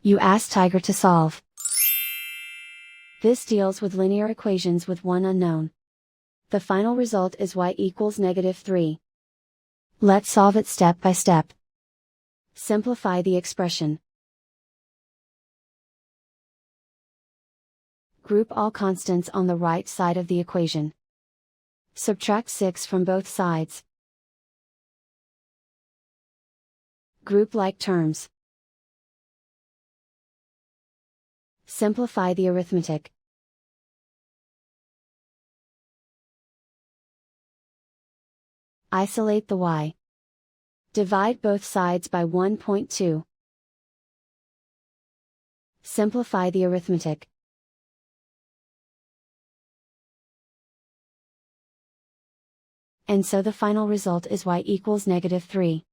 You ask Tiger to solve. This deals with linear equations with one unknown. The final result is y equals -3. Let's solve it step by step. Simplify the expression. Group all constants on the right side of the equation. Subtract 6 from both sides. Group like terms. Simplify the arithmetic. Isolate the y. Divide both sides by 1.2. Simplify the arithmetic. And so the final result is y equals -3.